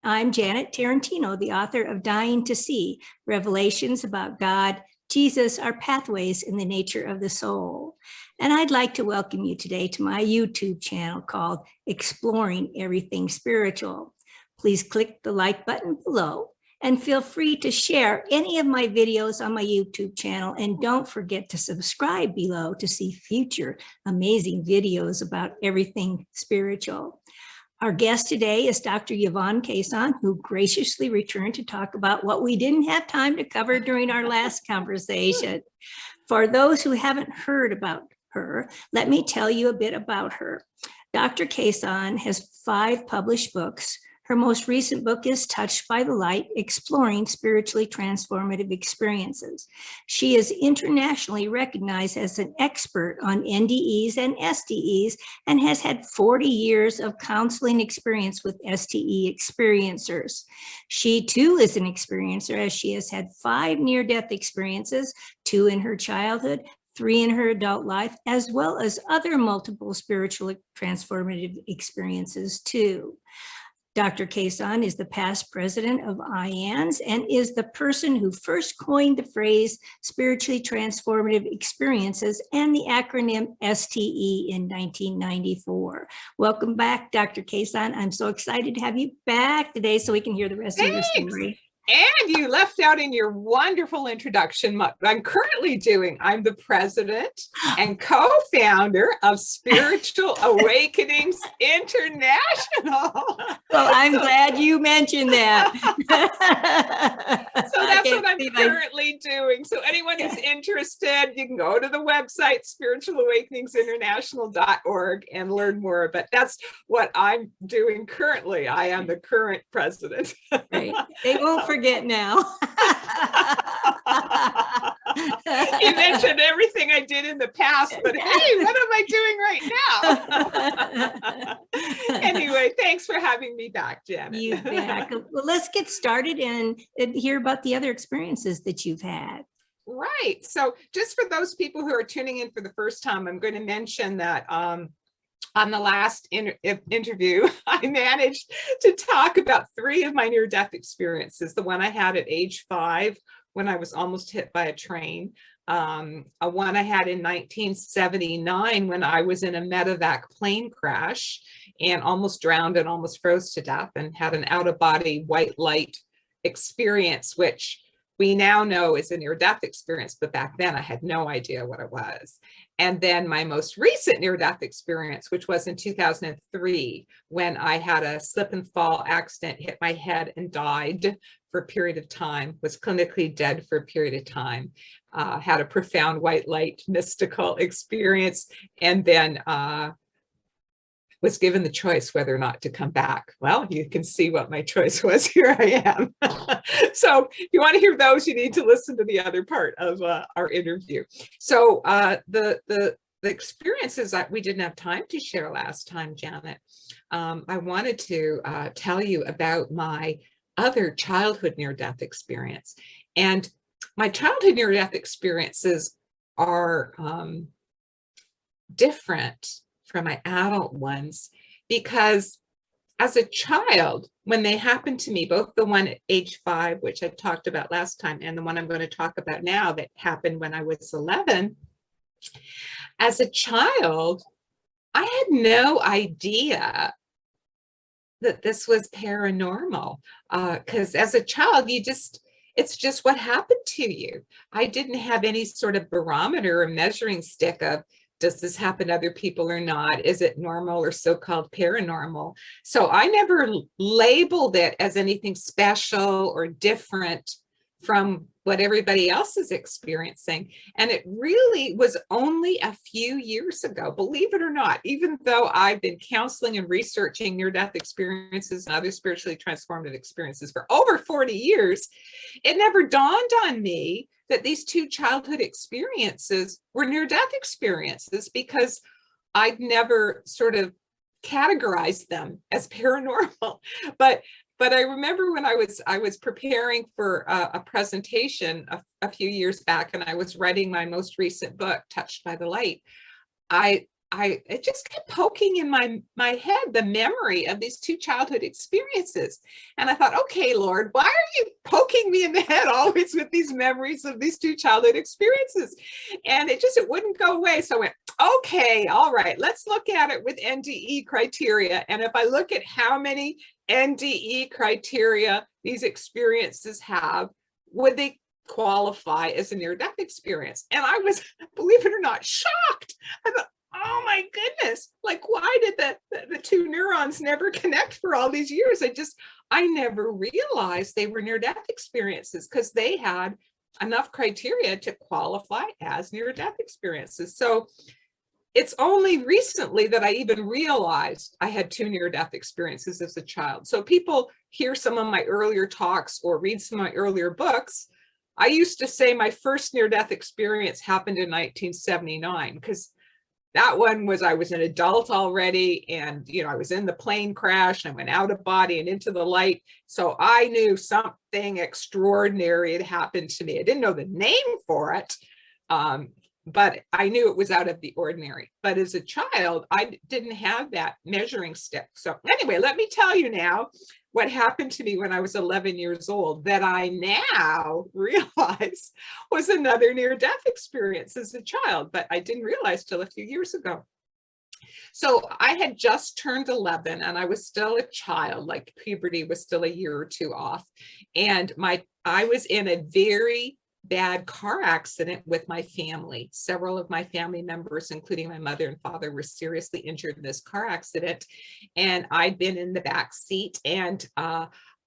I'm Janet Tarantino, the author of Dying to See, Revelations about God, Jesus, Our Pathways in the Nature of the Soul. And I'd like to welcome you today to my YouTube channel called Exploring Everything Spiritual. Please click the like button below and feel free to share any of my videos on my YouTube channel. And don't forget to subscribe below to see future amazing videos about everything spiritual. Our guest today is Dr. Yvonne Kason, who graciously returned to talk about what we didn't have time to cover during our last conversation. For those who haven't heard about her, let me tell you a bit about her. Dr. Kason has 5 published books. Her most recent book is Touched by the Light, Exploring Spiritually Transformative Experiences. She is internationally recognized as an expert on NDEs and STEs and has had 40 years of counseling experience with STE Experiencers. She too is an experiencer, as she has had 5 near-death experiences, 2 in her childhood, 3 in her adult life, as well as other multiple spiritual transformative experiences too. Dr. Kason is the past president of IANDS and is the person who first coined the phrase spiritually transformative experiences and the acronym STE in 1994. Welcome back, Dr. Kason. I'm so excited to have you back today so we can hear the rest of your story. And you left out in your wonderful introduction what I'm currently doing. I'm the president and co-founder of Spiritual Awakenings International. Well, I'm glad you mentioned that. So that's what I'm currently doing. So anyone who's interested, you can go to the website, spiritualawakeningsinternational.org, and learn more. But that's what I'm doing currently. I am the current president. Right. They won't forget now. You mentioned everything I did in the past, but hey, what am I doing right now? Anyway, thanks for having me back, Janet. You back. Well, let's get started and hear about the other experiences that you've had. Right. So just for those people who are tuning in for the first time, I'm going to mention that on the last interview, I managed to talk about 3 of my near-death experiences. The one I had at age 5 when I was almost hit by a train. One I had in 1979 when I was in a medevac plane crash and almost drowned and almost froze to death and had an out-of-body white light experience, which we now know is a near-death experience, but back then I had no idea what it was. And then my most recent near-death experience, which was in 2003, when I had a slip and fall accident, hit my head and died for a period of time, was clinically dead for a period of time, had a profound white light mystical experience, and then was given the choice whether or not to come back. Well, you can see what my choice was. Here I am. So if you want to hear those, you need to listen to the other part of our interview. So the experiences that we didn't have time to share last time, Janet, I wanted to tell you about my other childhood near-death experience. And my childhood near-death experiences are different from my adult ones, because as a child, when they happened to me, both the one at age 5, which I talked about last time, and the one I'm going to talk about now that happened when I was 11, as a child, I had no idea that this was paranormal, because as a child, it's just what happened to you. I didn't have any sort of barometer or measuring stick of, does this happen to other people or not? Is it normal or so-called paranormal? So I never labeled it as anything special or different from what everybody else is experiencing. And it really was only a few years ago, believe it or not, even though I've been counseling and researching near-death experiences and other spiritually transformative experiences for over 40 years, it never dawned on me that these 2 childhood experiences were near-death experiences, because I'd never sort of categorized them as paranormal. But I remember when I was preparing for a presentation a few years back, and I was writing my most recent book, Touched by the Light, I it just kept poking in my head, the memory of these two childhood experiences. And I thought, okay, Lord, why are you poking me in the head always with these memories of these two childhood experiences? And it wouldn't go away. So I went, okay, all right, let's look at it with NDE criteria. And if I look at how many NDE criteria these experiences have, would they qualify as a near-death experience? And I was, believe it or not, shocked. I thought, oh my goodness, like, why did the two neurons never connect for all these years? I never realized they were near-death experiences because they had enough criteria to qualify as near-death experiences. So it's only recently that I even realized I had two near-death experiences as a child. So people hear some of my earlier talks or read some of my earlier books. I used to say my first near-death experience happened in 1979 because that one was, I was an adult already, and I was in the plane crash and I went out of body and into the light. So I knew something extraordinary had happened to me. I didn't know the name for it, but I knew it was out of the ordinary. But as a child, I didn't have that measuring stick. So anyway, let me tell you now what happened to me when I was 11 years old that I now realize was another near-death experience as a child, but I didn't realize till a few years ago. So I had just turned 11 and I was still a child, like puberty was still a year or two off. And I was in a very bad car accident with my family. Several of my family members, including my mother and father, were seriously injured in this car accident. And I'd been in the back seat, and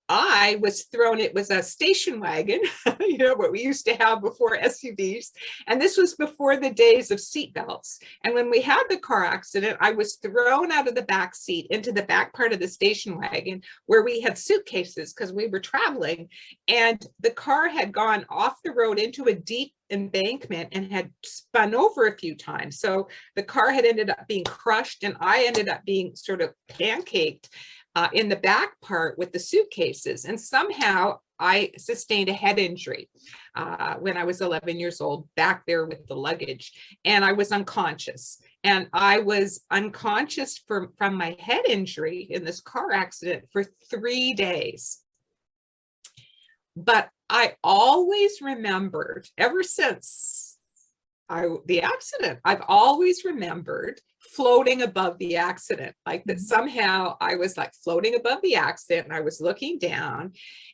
I was thrown. It was a station wagon, what we used to have before SUVs. And this was before the days of seat belts. And when we had the car accident, I was thrown out of the back seat into the back part of the station wagon where we had suitcases because we were traveling. And the car had gone off the road into a deep embankment and had spun over a few times. So the car had ended up being crushed, and I ended up being sort of pancaked in the back part with the suitcases. And somehow I sustained a head injury when I was 11 years old, back there with the luggage, and I was unconscious. And I was unconscious from my head injury in this car accident for 3 days. But I always remembered, ever since the accident, I've always remembered floating above the accident, like that somehow I was like floating above the accident and I was looking down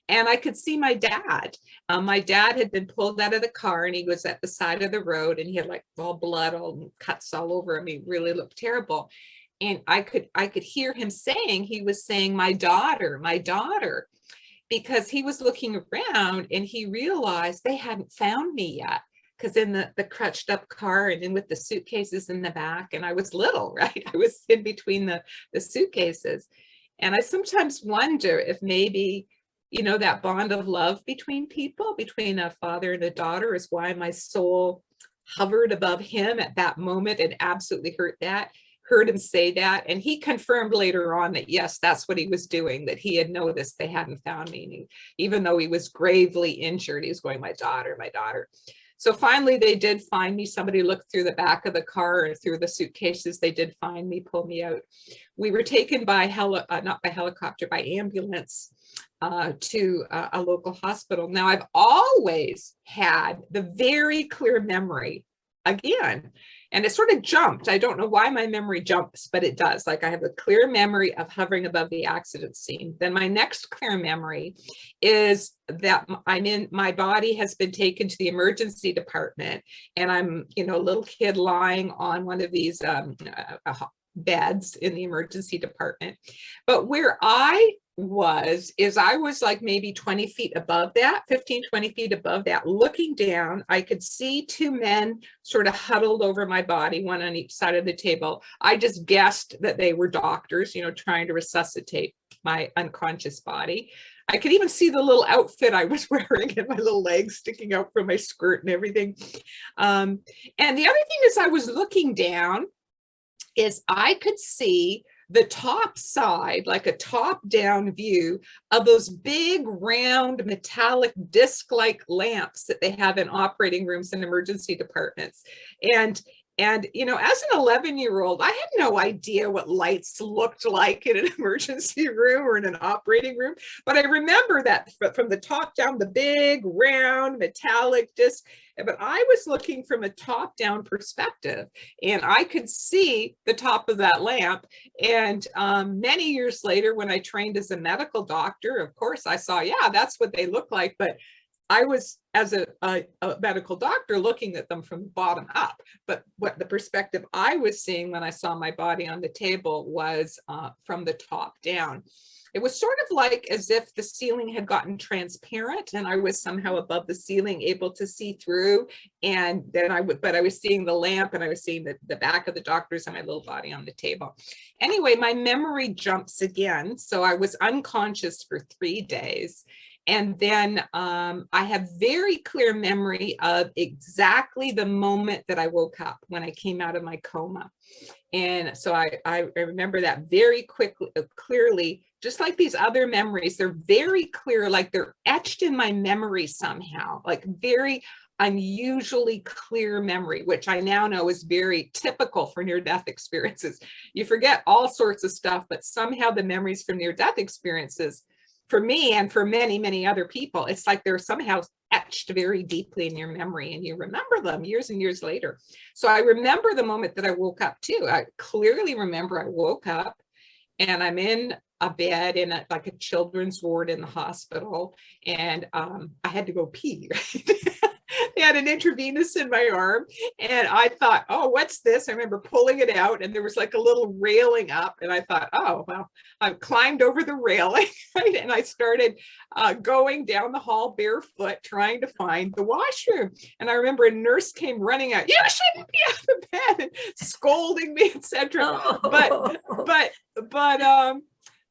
and I could see my dad. My dad had been pulled out of the car and he was at the side of the road and he had like all blood, all cuts all over him. He really looked terrible. And I could hear him saying, he was saying, my daughter, because he was looking around and he realized they hadn't found me yet. Because in the crutched up car and then with the suitcases in the back, and I was little, right? I was in between the suitcases. And I sometimes wonder if maybe, that bond of love between people, between a father and a daughter, is why my soul hovered above him at that moment and absolutely heard him say that. And he confirmed later on that, yes, that's what he was doing, that he had noticed they hadn't found me. And even though he was gravely injured, he was going, my daughter, my daughter. So finally, they did find me. Somebody looked through the back of the car and through the suitcases. They did find me, pull me out. We were taken by not by helicopter, by ambulance to a local hospital. Now, I've always had the very clear memory, again, and it sort of jumped. I don't know why my memory jumps, but it does. Like I have a clear memory of hovering above the accident scene. Then my next clear memory is that my body has been taken to the emergency department, and I'm, a little kid lying on one of these beds in the emergency department. But where I was like maybe 20 feet above that, 15, 20 feet above that, looking down. I could see two men sort of huddled over my body, one on each side of the table. I just guessed that they were doctors, trying to resuscitate my unconscious body. I could even see the little outfit I was wearing and my little legs sticking out from my skirt and everything. And the other thing is I was looking down, is I could see the top side, like a top-down view of those big, round, metallic, disc-like lamps that they have in operating rooms and emergency departments. And And, you know, as an 11-year-old, I had no idea what lights looked like in an emergency room or in an operating room. But I remember that from the top down, the big, round, metallic disc. But I was looking from a top-down perspective, and I could see the top of that lamp. And many years later, when I trained as a medical doctor, of course, I saw, yeah, that's what they look like. But I was, as a medical doctor, looking at them from the bottom up. But what the perspective I was seeing when I saw my body on the table was from the top down. It was sort of like as if the ceiling had gotten transparent and I was somehow above the ceiling, able to see through. And then I was seeing the lamp, and I was seeing the back of the doctors and my little body on the table. Anyway, my memory jumps again. So I was unconscious for 3 days. And then I have very clear memory of exactly the moment that I woke up when I came out of my coma. And so I remember that very clearly, just like these other memories. They're very clear, like they're etched in my memory somehow, like very unusually clear memory, which I now know is very typical for near-death experiences. You forget all sorts of stuff, but somehow the memories from near-death experiences, for me and for many, many other people, it's like they're somehow etched very deeply in your memory, and you remember them years and years later. So I remember the moment that I woke up too. I clearly remember I woke up and I'm in a bed in like a children's ward in the hospital, and I had to go pee, right? They had an intravenous in my arm, and I thought, oh, what's this? I remember pulling it out, and there was like a little railing up, and I thought, oh, well, I climbed over the railing, right? And I started going down the hall barefoot, trying to find the washroom. And I remember a nurse came running out, you shouldn't be out of bed, and scolding me, etc. Oh. But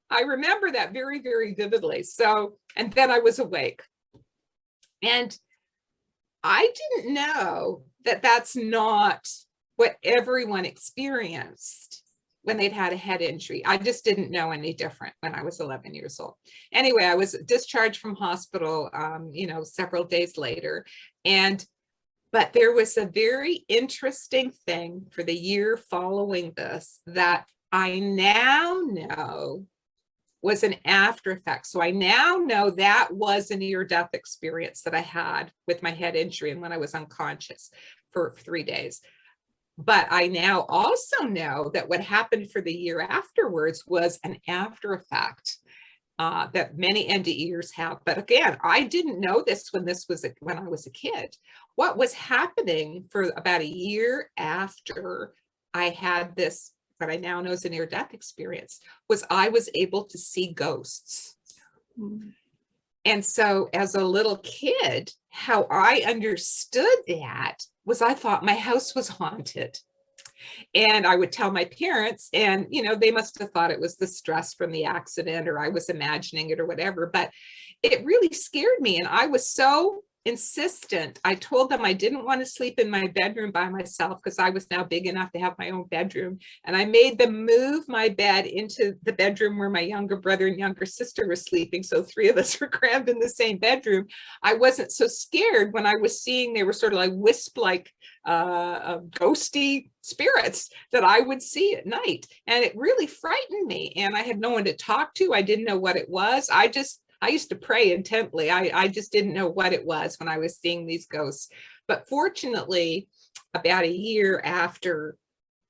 I remember that very, very vividly. So, and then I was awake. And I didn't know that that's not what everyone experienced when they'd had a head injury. I just didn't know any different when I was 11 years old. Anyway, I was discharged from hospital, several days later. But there was a very interesting thing for the year following this that I now know was an after effect. So I now know that was a near-death experience that I had with my head injury and when I was unconscious for 3 days. But I now also know that what happened for the year afterwards was an after effect that many NDEers have. But again, I didn't know this when I was a kid. What was happening for about a year after I had this, what I now know is a near-death experience, was I was able to see ghosts. And so as a little kid, how I understood that was I thought my house was haunted. And I would tell my parents, and, they must have thought it was the stress from the accident, or I was imagining it or whatever, but it really scared me. And I was so insistent. I told them I didn't want to sleep in my bedroom by myself because I was now big enough to have my own bedroom. And I made them move my bed into the bedroom where my younger brother and younger sister were sleeping. So 3 of us were crammed in the same bedroom. I wasn't so scared when I was seeing, they were sort of like wisp-like ghosty spirits that I would see at night. And it really frightened me. And I had no one to talk to. I didn't know what it was. I used to pray intently. I just didn't know what it was when I was seeing these ghosts. But fortunately, about a year after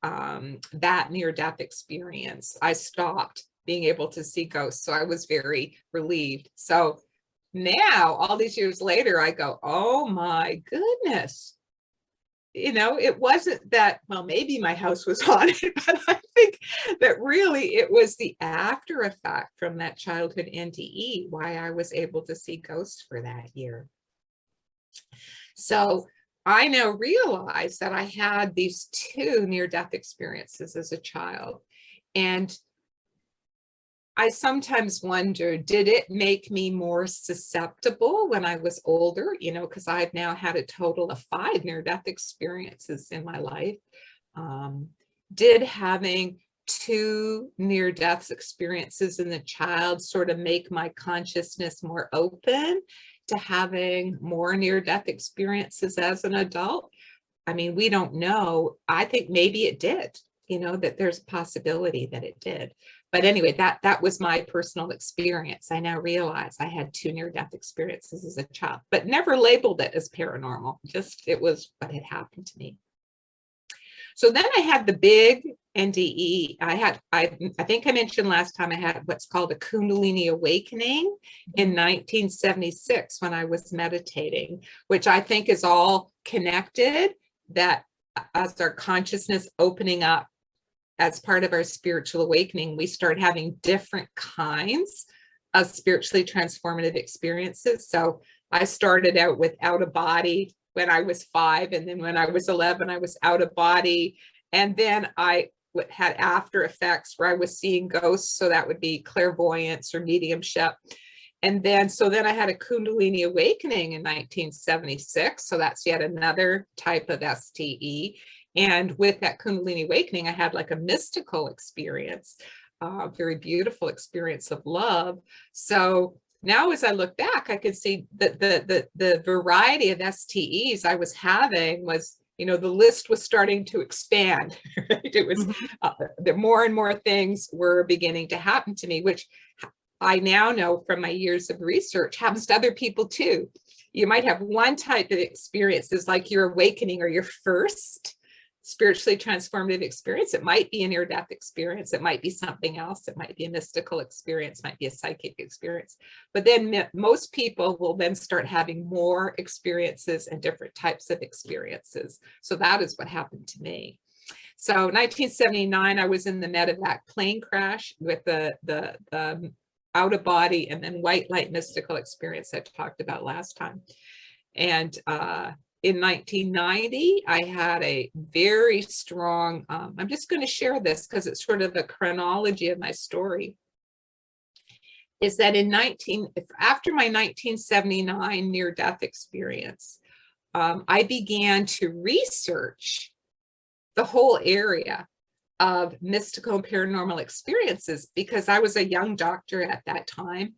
that near-death experience, I stopped being able to see ghosts. So I was very relieved. So now, all these years later, I go, oh my goodness. It wasn't that, well, maybe my house was haunted, but I think that really it was the after effect from that childhood NDE, why I was able to see ghosts for that year. So I now realize that I had these 2 near-death experiences as a child. And I sometimes wonder, did it make me more susceptible when I was older? Because I've now had a total of 5 near-death experiences in my life. Did having 2 near-death experiences in the child sort of make my consciousness more open to having more near-death experiences as an adult? I mean, we don't know. I think maybe it did, that there's a possibility that it did. But anyway, that was my personal experience. I now realize I had 2 near-death experiences as a child, but never labeled it as paranormal. Just it was what had happened to me. So then I had the big NDE. I think I mentioned last time I had what's called a Kundalini awakening in 1976 when I was meditating, which I think is all connected, that as our consciousness opening up as part of our spiritual awakening, we start having different kinds of spiritually transformative experiences. So I started out with out of body when I was 5, and then when I was 11, I was out of body. And then I had after effects where I was seeing ghosts. So that would be clairvoyance or mediumship. And then, so then I had a Kundalini awakening in 1976. So that's yet another type of STE. And with that Kundalini awakening, I had like a mystical experience, a very beautiful experience of love. So now as I look back, I could see that the variety of STEs I was having was, the list was starting to expand, right? It was that more and more things were beginning to happen to me, which I now know from my years of research happens to other people too. You might have one type of experience is like your awakening or your first spiritually transformative experience. It might be a near-death experience. It might be something else. It might be a mystical experience, might be a psychic experience. But then most people will then start having more experiences and different types of experiences. So that is what happened to me. So 1979, I was in the medevac plane crash with the out of body and then white light mystical experience I talked about last time. And in 1990, I had a very strong, I'm just going to share this because it's sort of the chronology of my story, is that after my 1979 near-death experience, I began to research the whole area of mystical and paranormal experiences because I was a young doctor at that time.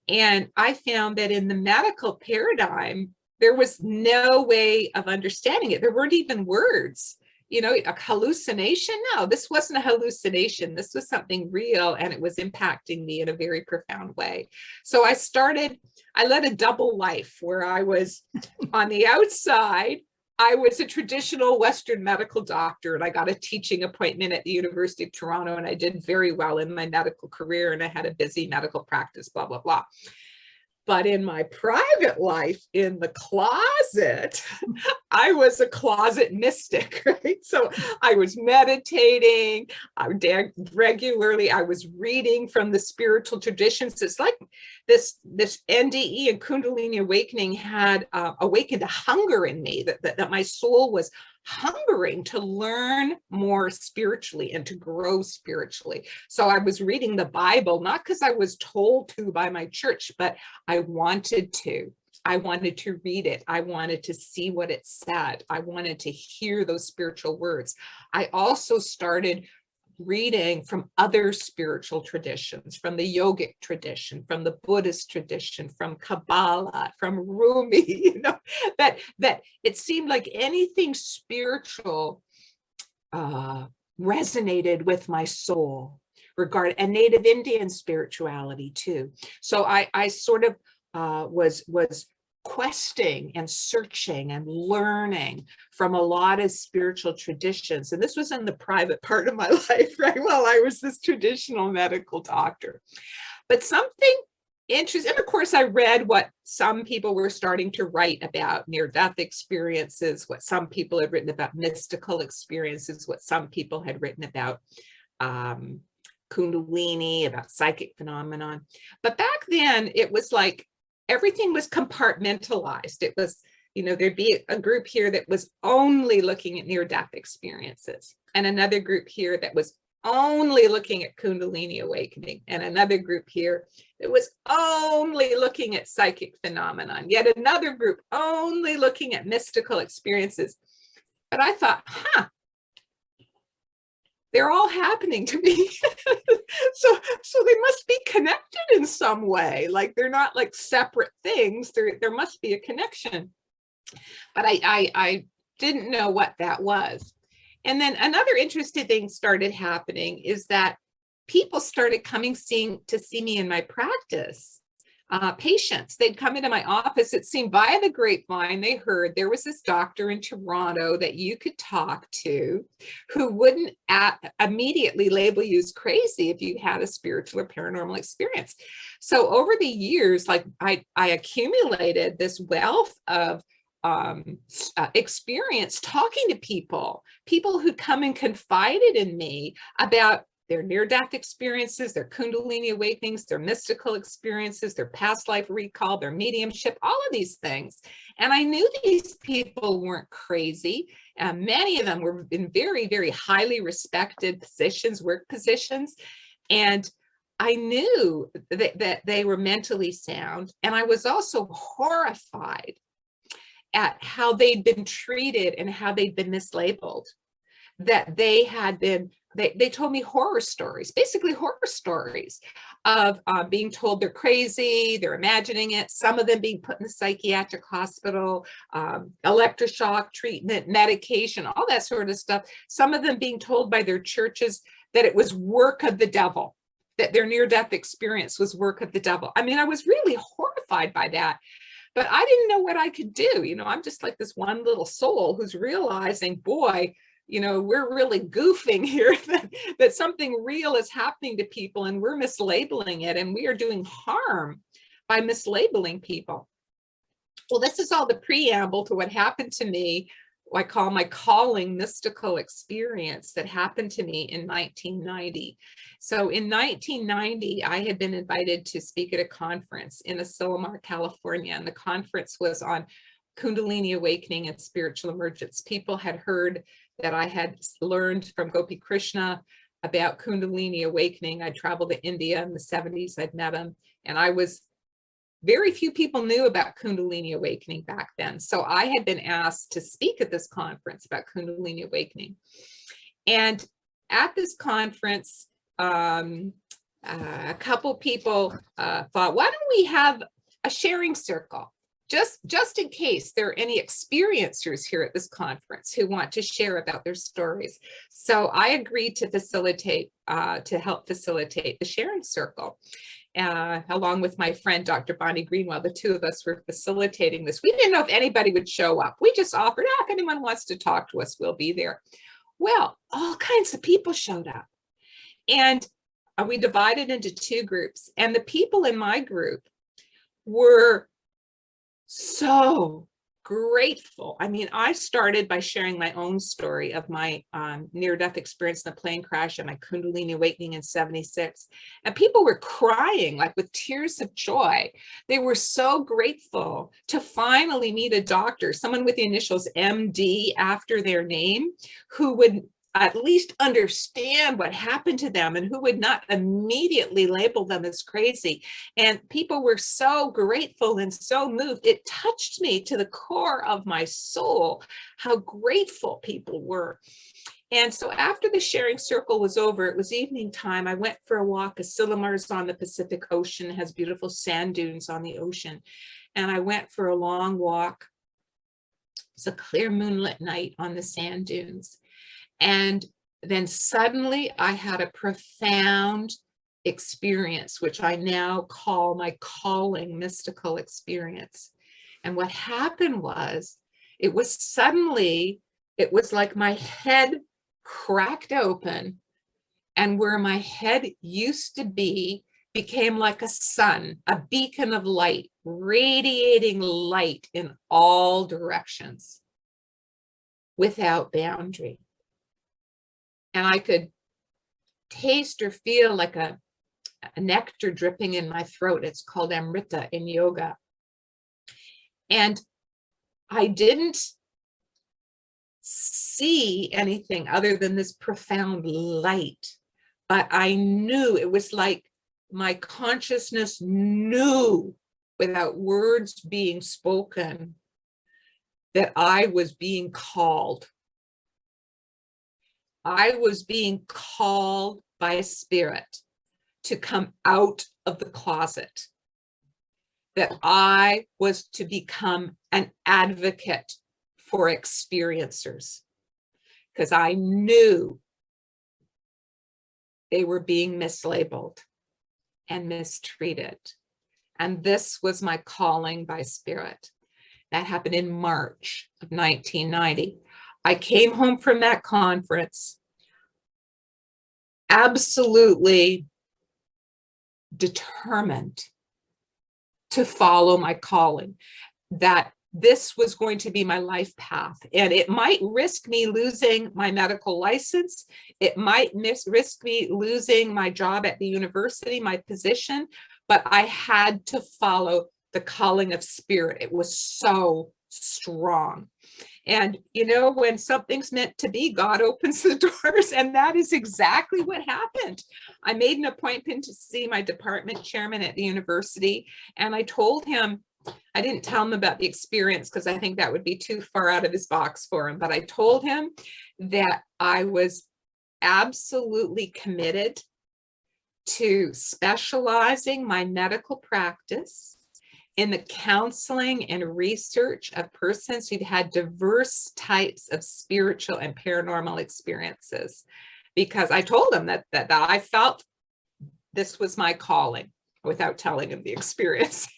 And I found that in the medical paradigm, there was no way of understanding it. There weren't even words, a hallucination. No, this wasn't a hallucination. This was something real, and it was impacting me in a very profound way. So I led a double life where I was on the outside. I was a traditional Western medical doctor, and I got a teaching appointment at the University of Toronto, and I did very well in my medical career, and I had a busy medical practice, blah, blah, blah. But in my private life, in the closet, I was a closet mystic, right? So I was meditating regularly. I was reading from the spiritual traditions. It's like this NDE and Kundalini awakening had awakened a hunger in me that my soul was hungering to learn more spiritually and to grow spiritually. So I was reading the Bible, not because I was told to by my church, but I wanted to. I wanted to read it. I wanted to see what it said. I wanted to hear those spiritual words. I also started reading from other spiritual traditions, from the yogic tradition, from the Buddhist tradition, from Kabbalah, from Rumi, that it seemed like anything spiritual resonated with my soul, and Native Indian spirituality too. So I sort of was questing and searching and learning from a lot of spiritual traditions. And this was in the private part of my life, right? Well, I was this traditional medical doctor. But something interesting, and of course, I read what some people were starting to write about near-death experiences, what some people had written about mystical experiences, what some people had written about Kundalini, about psychic phenomenon. But back then, it was like everything was compartmentalized. It was, there'd be a group here that was only looking at near-death experiences, and another group here that was only looking at Kundalini awakening, and another group here that was only looking at psychic phenomenon, yet another group only looking at mystical experiences. But I thought, they're all happening to me. so they must be connected in some way. Like they're not like separate things. There must be a connection. But I didn't know what that was. And then another interesting thing started happening is that people started coming to see me in my practice. Patients, they'd come into my office. It seemed via the grapevine, they heard there was this doctor in Toronto that you could talk to who wouldn't immediately label you as crazy if you had a spiritual or paranormal experience. So over the years, like I accumulated this wealth of experience talking to people who come and confided in me about their near-death experiences, their Kundalini awakenings, their mystical experiences, their past life recall, their mediumship, all of these things. And I knew these people weren't crazy. Many of them were in very, very highly respected positions, work positions. And I knew that they were mentally sound. And I was also horrified at how they'd been treated and how they'd been mislabeled, that they had been, they told me horror stories, basically horror stories of being told they're crazy, they're imagining it, some of them being put in the psychiatric hospital, electroshock treatment, medication, all that sort of stuff. Some of them being told by their churches that it was work of the devil, that their near-death experience was work of the devil. I mean, I was really horrified by that. But I didn't know what I could do. You know, I'm just like this one little soul who's realizing, boy, you know, we're really goofing here, that something real is happening to people and we're mislabeling it, and we are doing harm by mislabeling people. Well, this is all the preamble to what happened to me, what I call my calling mystical experience that happened to me in 1990. So in 1990, I had been invited to speak at a conference in Asilomar, California, and the conference was on Kundalini awakening and spiritual emergence. People had heard that I had learned from Gopi Krishna about Kundalini awakening. I traveled to India in the 70s, I'd met him, and very few people knew about Kundalini awakening back then. So I had been asked to speak at this conference about Kundalini awakening. And at this conference, a couple people thought, why don't we have a sharing circle? Just in case there are any experiencers here at this conference who want to share about their stories. So I agreed to help facilitate the sharing circle. Along with my friend, Dr. Bonnie Greenwell, the two of us were facilitating this. We didn't know if anybody would show up. We just offered, if anyone wants to talk to us, we'll be there. Well, all kinds of people showed up. And we divided into two groups. And the people in my group were so grateful. I mean, I started by sharing my own story of my near-death experience in the plane crash and my Kundalini awakening in 76. And people were crying, like with tears of joy. They were so grateful to finally meet a doctor, someone with the initials MD after their name, who would at least understand what happened to them and who would not immediately label them as crazy. And people were so grateful and so moved. It touched me to the core of my soul, how grateful people were. And so after the sharing circle was over, it was evening time. I went for a walk. Asilomar's on the Pacific Ocean, has beautiful sand dunes on the ocean. And I went for a long walk. It's a clear moonlit night on the sand dunes. And then suddenly I had a profound experience, which I now call my calling mystical experience. And what happened was, it was like my head cracked open, and where my head used to be became like a sun, a beacon of light, radiating light in all directions without boundary. And I could taste or feel like a nectar dripping in my throat. It's called Amrita in yoga. And I didn't see anything other than this profound light, but I knew, it was like my consciousness knew without words being spoken that I was being called. I was being called by a spirit to come out of the closet, that I was to become an advocate for experiencers, because I knew they were being mislabeled and mistreated. And this was my calling by Spirit. That happened in March of 1990. I came home from that conference absolutely determined to follow my calling, that this was going to be my life path. And it might risk me losing my medical license. It might risk me losing my job at the university, my position, but I had to follow the calling of Spirit. It was so strong. And, you know, when something's meant to be, God opens the doors. And that is exactly what happened. I made an appointment to see my department chairman at the university. And I told him, I didn't tell him about the experience because I think that would be too far out of his box for him. But I told him that I was absolutely committed to specializing my medical practice in the counseling and research of persons who'd had diverse types of spiritual and paranormal experiences, because I told him that I felt this was my calling without telling him the experience.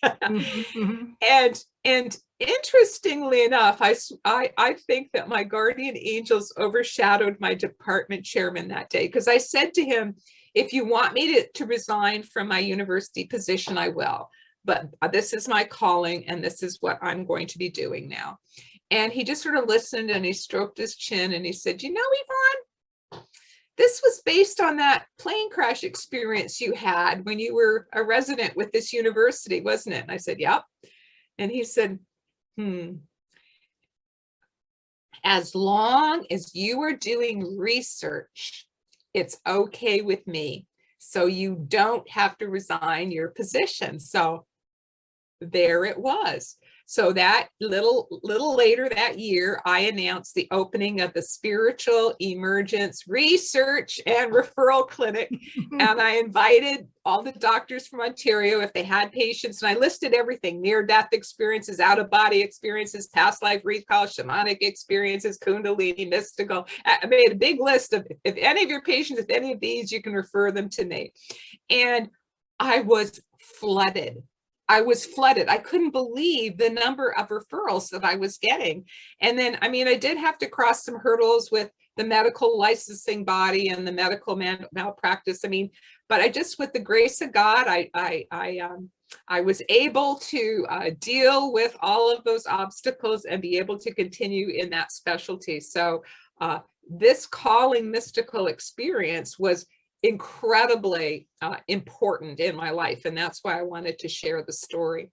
And interestingly enough, I think that my guardian angels overshadowed my department chairman that day, because I said to him, if you want me to resign from my university position, I will. But this is my calling, and this is what I'm going to be doing now. And he just sort of listened, and he stroked his chin, and he said, you know, Yvonne, this was based on that plane crash experience you had when you were a resident with this university, wasn't it? And I said, yep. And he said, as long as you are doing research, it's okay with me. So you don't have to resign your position. So there it was. So that little later that year, I announced the opening of the Spiritual Emergence Research and Referral Clinic. And I invited all the doctors from Ontario if they had patients, and I listed everything: near-death experiences, out-of-body experiences, past life recall, shamanic experiences, Kundalini, mystical. I made a big list of, if any of your patients, if any of these, you can refer them to me. And I was flooded. I couldn't believe the number of referrals that I was getting. And then, I mean, I did have to cross some hurdles with the medical licensing body and the medical malpractice. I mean, but I just, with the grace of God, I was able to deal with all of those obstacles and be able to continue in that specialty. So this calling mystical experience was incredibly important in my life. And that's why I wanted to share the story.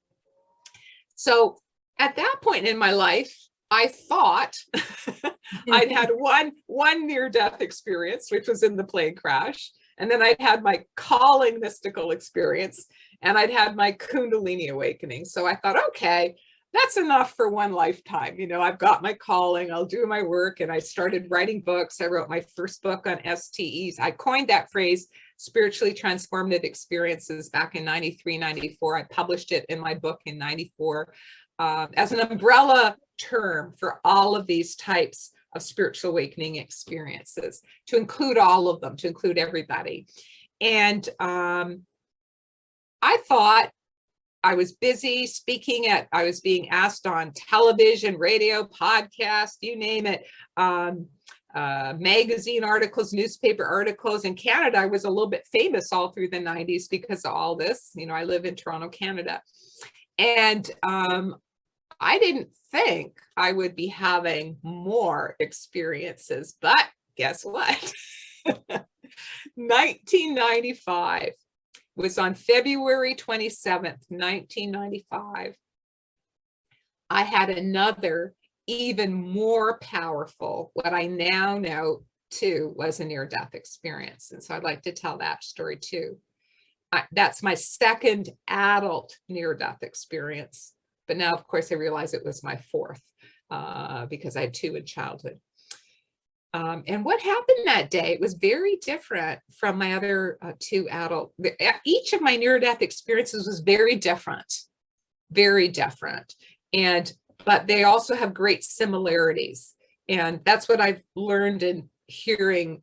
So at that point in my life, I thought I'd had one near-death experience, which was in the plane crash. And then I'd had my calling mystical experience, and I'd had my Kundalini awakening. So I thought, okay, that's enough for one lifetime. You know, I've got my calling, I'll do my work. And I started writing books. I wrote my first book on STEs. I coined that phrase, Spiritually Transformative Experiences, back in 93, 94. I published it in my book in 94 as an umbrella term for all of these types of spiritual awakening experiences, to include all of them, to include everybody. And I thought, I was busy speaking I was being asked on television, radio, podcast, you name it, magazine articles, newspaper articles. In Canada, I was a little bit famous all through the 90s because of all this. You know, I live in Toronto, Canada. And I didn't think I would be having more experiences, but guess what? 1995. Was on February 27th, 1995. I had another, even more powerful, what I now know too was a near-death experience. And so I'd like to tell that story too. That's my second adult near-death experience. But now, of course, I realize it was my fourth because I had two in childhood. And what happened that day, it was very different from my other two adult. Each of my near-death experiences was very different, very different. And but they also have great similarities. And that's what I've learned in hearing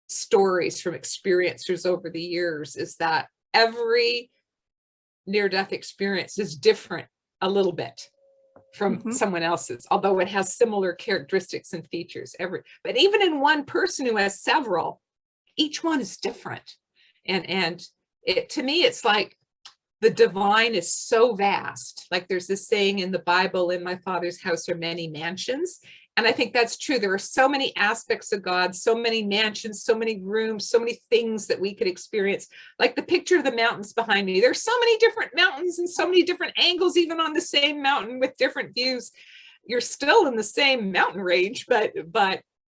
stories from experiencers over the years, is that every near-death experience is different a little bit from someone else's, although it has similar characteristics and features. But even in one person who has several, each one is different. And to me, it's like the divine is so vast. Like there's this saying in the Bible, in my Father's house are many mansions. And I think that's true. There are so many aspects of God, so many mansions, so many rooms, so many things that we could experience. Like the picture of the mountains behind me. There's so many different mountains and so many different angles, even on the same mountain with different views. You're still in the same mountain range, but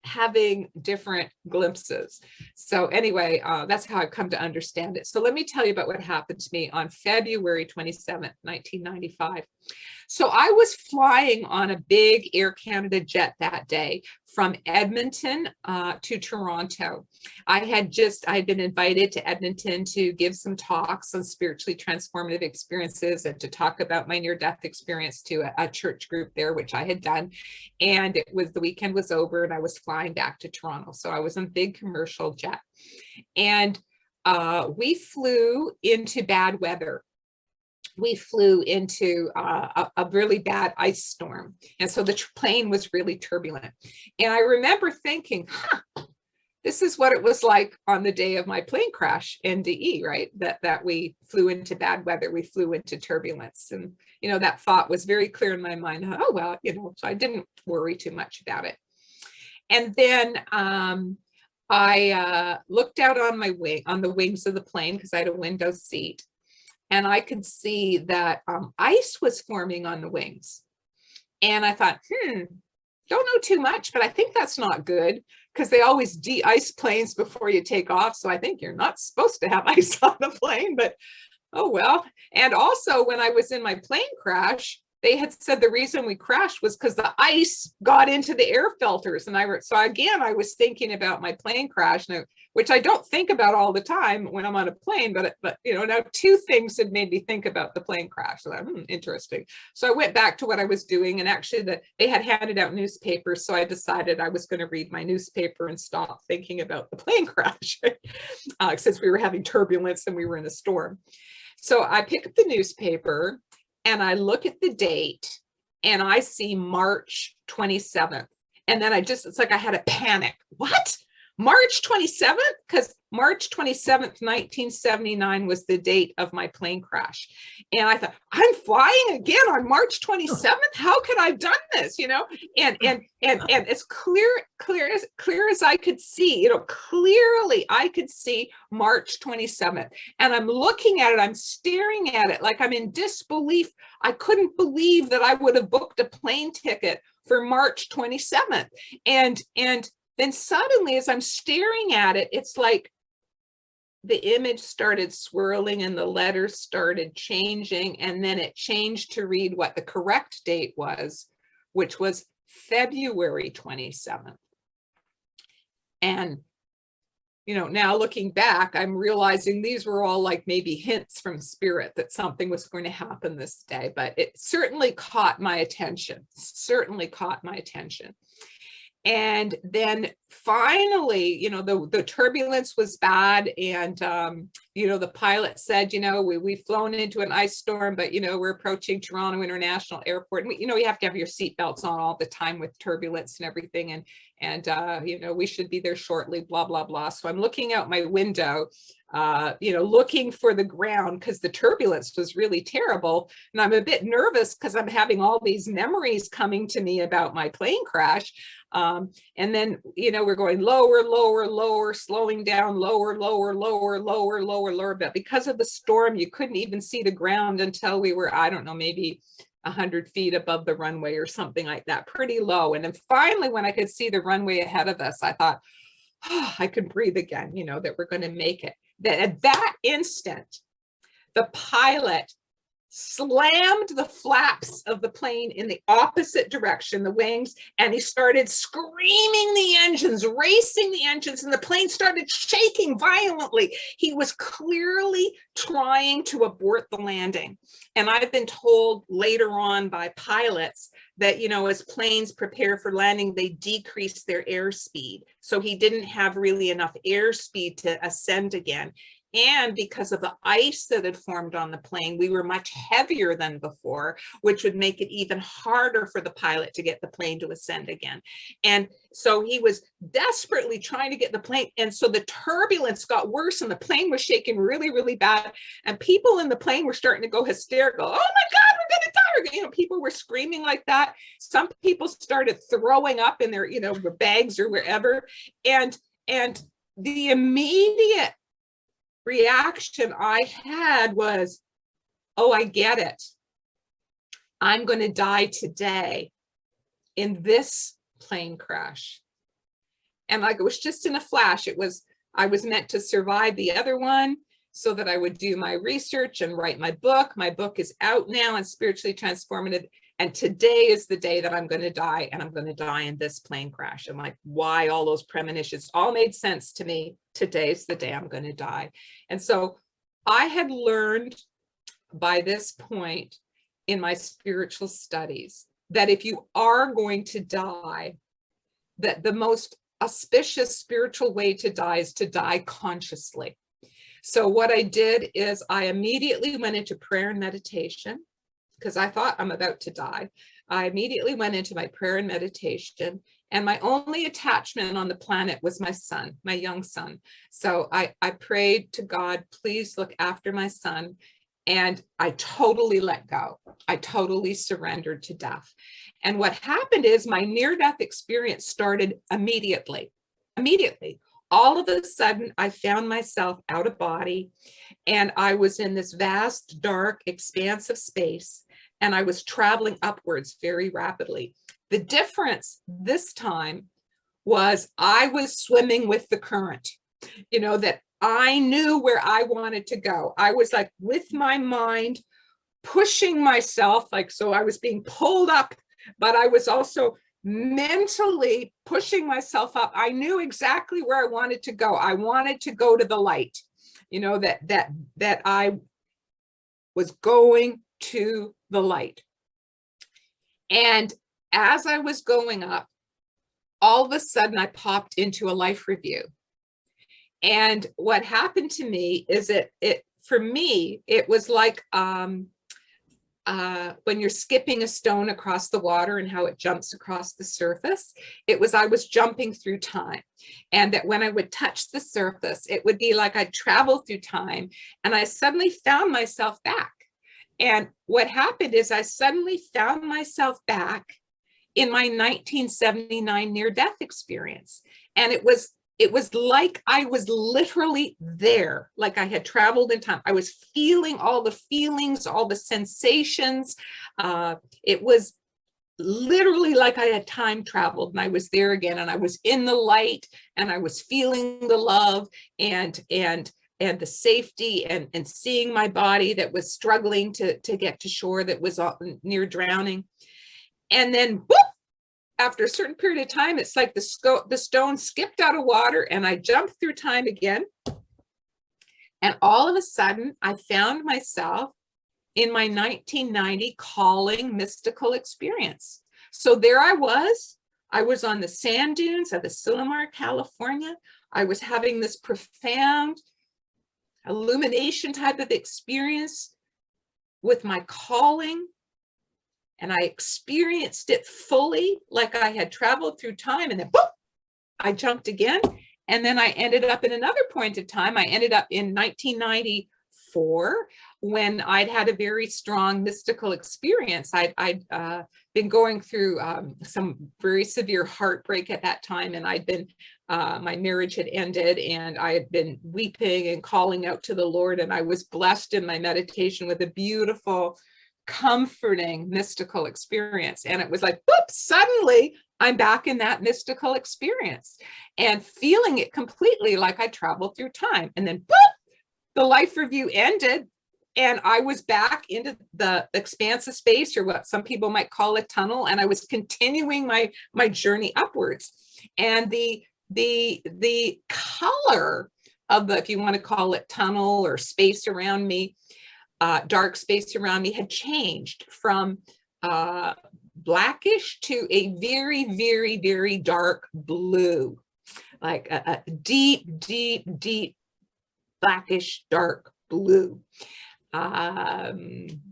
having different glimpses. So anyway, that's how I've come to understand it. So let me tell you about what happened to me on February 27th, 1995. So I was flying on a big Air Canada jet that day from Edmonton to Toronto. I'd been invited to Edmonton to give some talks on spiritually transformative experiences and to talk about my near-death experience to a church group there, which I had done. And the weekend was over and I was flying back to Toronto. So I was on a big commercial jet. And we flew into bad weather. We flew into a really bad ice storm. And so the plane was really turbulent. And I remember thinking, this is what it was like on the day of my plane crash, NDE, right? That we flew into bad weather, we flew into turbulence. And, that thought was very clear in my mind. Oh, well, so I didn't worry too much about it. And then I looked out on the wings of the plane because I had a window seat. And I could see that ice was forming on the wings. And I thought, don't know too much, but I think that's not good because they always de-ice planes before you take off. So I think you're not supposed to have ice on the plane, but oh well. And also when I was in my plane crash, they had said the reason we crashed was because the ice got into the air filters. And I was thinking about my plane crash, which I don't think about all the time when I'm on a plane, but now two things had made me think about the plane crash. So interesting. So I went back to what I was doing, and actually they had handed out newspapers. So I decided I was going to read my newspaper and stop thinking about the plane crash since we were having turbulence and we were in a storm. So I pick up the newspaper and I look at the date and I see March 27th. And then it's like I had a panic. What? March 27th? Because March 27th, 1979 was the date of my plane crash. And I thought, I'm flying again on March 27th? How could I have done this? And it's clear as I could see, clearly I could see March 27th. And I'm looking at it, I'm staring at it like I'm in disbelief. I couldn't believe that I would have booked a plane ticket for March 27th. And then suddenly, as I'm staring at it, it's like the image started swirling and the letters started changing. And then it changed to read what the correct date was, which was February 27th. And, now looking back, I'm realizing these were all like maybe hints from spirit that something was going to happen this day, but it certainly caught my attention, And then finally, the turbulence was bad. And, the pilot said, we've flown into an ice storm, but, we're approaching Toronto International Airport. And, you have to have your seatbelts on all the time with turbulence and everything. And we should be there shortly, blah, blah, blah. So I'm looking out my window, looking for the ground because the turbulence was really terrible. And I'm a bit nervous because I'm having all these memories coming to me about my plane crash. And then, we're going lower, lower, lower, slowing down, lower, lower, lower, lower, lower, lower. But because of the storm, you couldn't even see the ground until we were, I don't know, maybe 100 feet above the runway or something like that, pretty low. And then finally, when I could see the runway ahead of us, I thought, I could breathe again, that we're going to make it. That at that instant, the pilot slammed the flaps of the plane in the opposite direction, the wings, and he started screaming the engines, racing the engines, and the plane started shaking violently. He was clearly trying to abort the landing. And I've been told later on by pilots that, you know, as planes prepare for landing, they decrease their airspeed. So he didn't have really enough airspeed to ascend again. And because of the ice that had formed on the plane, we were much heavier than before, which would make it even harder for the pilot to get the plane to ascend again. And so he was desperately trying to get the plane. And so the turbulence got worse and the plane was shaking really, really bad. And people in the plane were starting to go hysterical. Oh my God, we're going to die. You know, people were screaming like that. Some people started throwing up in their, you know, bags or wherever. And the immediate reaction I had was, oh, I get it. I'm going to die today in this plane crash. And like, it was just in a flash. I was meant to survive the other one so that I would do my research and write my book. My book is out now and Spiritually Transformative. And today is the day that I'm going to die, and I'm going to die in this plane crash. And like, why all those premonitions all made sense to me. Today's the day I'm going to die. And so I had learned by this point in my spiritual studies that if you are going to die, that the most auspicious spiritual way to die is to die consciously. So what I did is I immediately went into prayer and meditation, because I thought I'm about to die. I immediately went into my prayer and meditation, and my only attachment on the planet was my son, my young son. So I prayed to God, please look after my son. And I totally let go. I totally surrendered to death. And what happened is my near-death experience started immediately. All of a sudden, I found myself out of body, and I was in this vast, dark, expanse of space, and I was traveling upwards very rapidly. The difference this time was I was swimming with the current, you know, that I knew where I wanted to go. I was like with my mind pushing myself, like, so I was being pulled up, but I was also mentally pushing myself up. I knew exactly where I wanted to go. I wanted to go to the light, you know, that I was going to the light. And as I was going up, all of a sudden I popped into a life review. And what happened to me is for me, it was like when you're skipping a stone across the water and how it jumps across the surface. I was jumping through time. And that when I would touch the surface, it would be like I'd traveled through time, and I suddenly found myself back. And what happened is I suddenly found myself back in my 1979 near-death experience. And it was like I was literally there, like I had traveled in time. I was feeling all the feelings, all the sensations. It was literally like I had time traveled, and I was there again, and I was in the light, and I was feeling the love and the safety, and seeing my body that was struggling to get to shore, that was near drowning. And then whoop, after a certain period of time, it's like the stone skipped out of water, and I jumped through time again. And all of a sudden, I found myself in my 1990 calling mystical experience. So there I was on the sand dunes of Asilomar, California. I was having this profound illumination type of experience with my calling. And I experienced it fully, like I had traveled through time, and then boop, I jumped again. And then I ended up in another point of time. I ended up in 1994, when I'd had a very strong mystical experience. I'd been going through some very severe heartbreak at that time, and my marriage had ended, and I had been weeping and calling out to the Lord, and I was blessed in my meditation with a beautiful, comforting mystical experience. And it was like, boop, suddenly I'm back in that mystical experience and feeling it completely like I traveled through time. And then boop, the life review ended. And I was back into the expansive space, or what some people might call a tunnel, and I was continuing my journey upwards. And the color of the, if you want to call it tunnel or space around me, dark space around me, had changed from blackish to a very, very, very dark blue, like a deep, deep, deep blackish dark blue,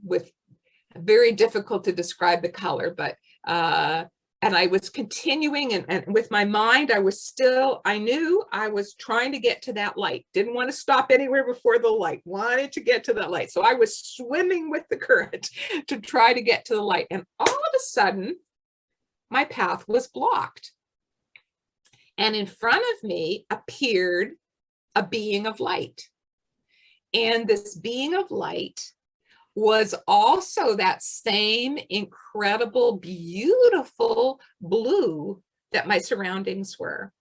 with very difficult to describe the color, but and I was continuing, and with my mind, I knew I was trying to get to that light. Didn't want to stop anywhere before the light, wanted to get to that light. So I was swimming with the current to try to get to the light. And all of a sudden, my path was blocked. And in front of me appeared a being of light. And this being of light was also that same incredible, beautiful blue that my surroundings were.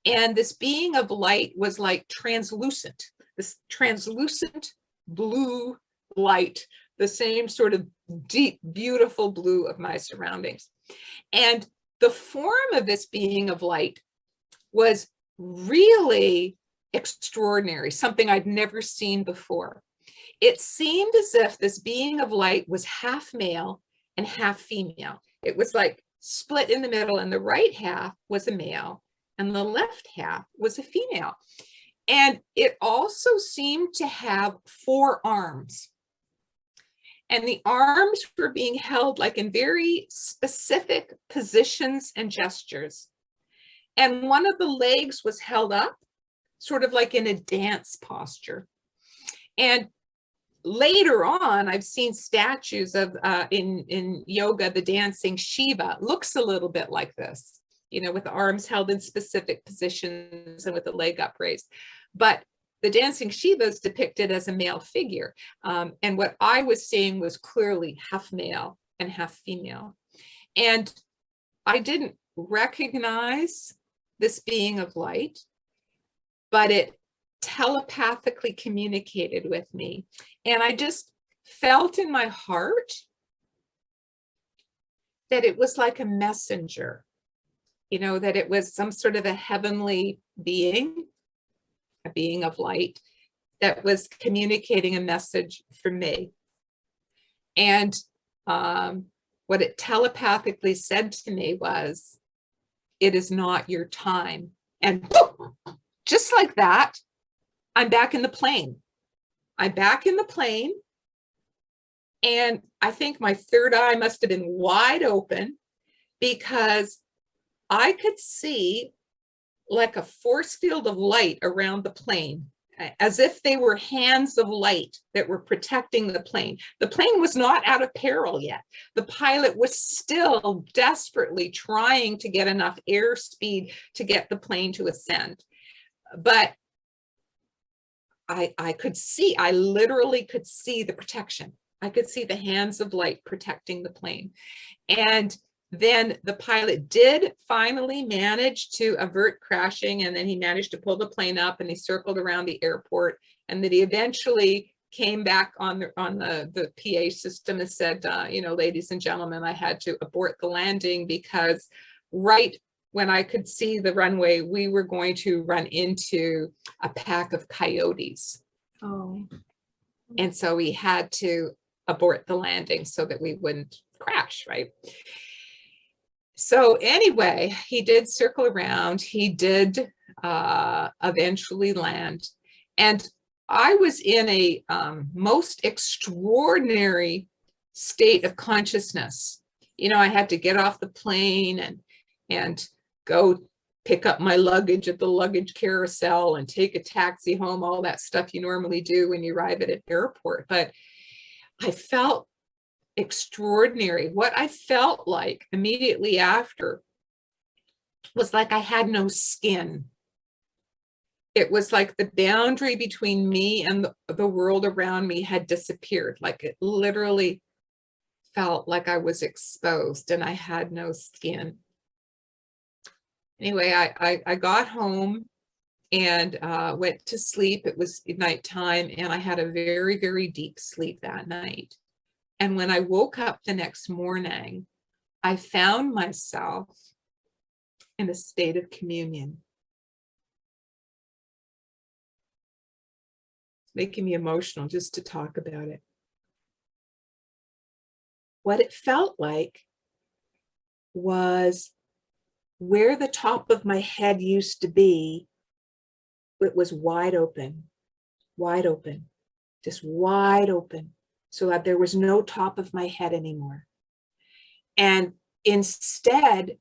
And this being of light was like translucent, this translucent blue light, the same sort of deep, beautiful blue of my surroundings. And the form of this being of light was really extraordinary, something I'd never seen before. It seemed as if this being of light was half male and half female. It was like split in the middle, and the right half was a male and the left half was a female. And it also seemed to have 4 arms. And the arms were being held like in very specific positions and gestures. And one of the legs was held up, sort of like in a dance posture. And later on, I've seen statues of, in yoga, the dancing Shiva looks a little bit like this, you know, with the arms held in specific positions and with the leg upraised. But the dancing Shiva is depicted as a male figure. And what I was seeing was clearly half male and half female. And I didn't recognize this being of light, but it telepathically communicated with me. And I just felt in my heart that it was like a messenger, you know, that it was some sort of a heavenly being, a being of light that was communicating a message for me. And what it telepathically said to me was, "It is not your time." And just like that, I'm back in the plane. I'm back in the plane. And I think my third eye must have been wide open, because I could see like a force field of light around the plane, as if they were hands of light that were protecting the plane. The plane was not out of peril yet. The pilot was still desperately trying to get enough airspeed to get the plane to ascend. But I could see, I literally could see the protection. I could see the hands of light protecting the plane. And then the pilot did finally manage to avert crashing, and then he managed to pull the plane up, and he circled around the airport, and then he eventually came back on the PA system and said, you know, ladies and gentlemen, I had to abort the landing, because right when I could see the runway, we were going to run into a pack of coyotes. Oh. And so we had to abort the landing so that we wouldn't crash, right? So anyway, he did circle around. He did eventually land. And I was in a most extraordinary state of consciousness. You know, I had to get off the plane and go pick up my luggage at the luggage carousel and take a taxi home, all that stuff you normally do when you arrive at an airport. But I felt extraordinary. What I felt like immediately after was like I had no skin. It was like the boundary between me and the world around me had disappeared. Like it literally felt like I was exposed and I had no skin. Anyway, I got home, and went to sleep. It was nighttime, and I had a very, very deep sleep that night. And when I woke up the next morning, I found myself in a state of communion. It's making me emotional just to talk about it. What it felt like was where the top of my head used to be, it was wide open, just wide open, so that there was no top of my head anymore. And instead,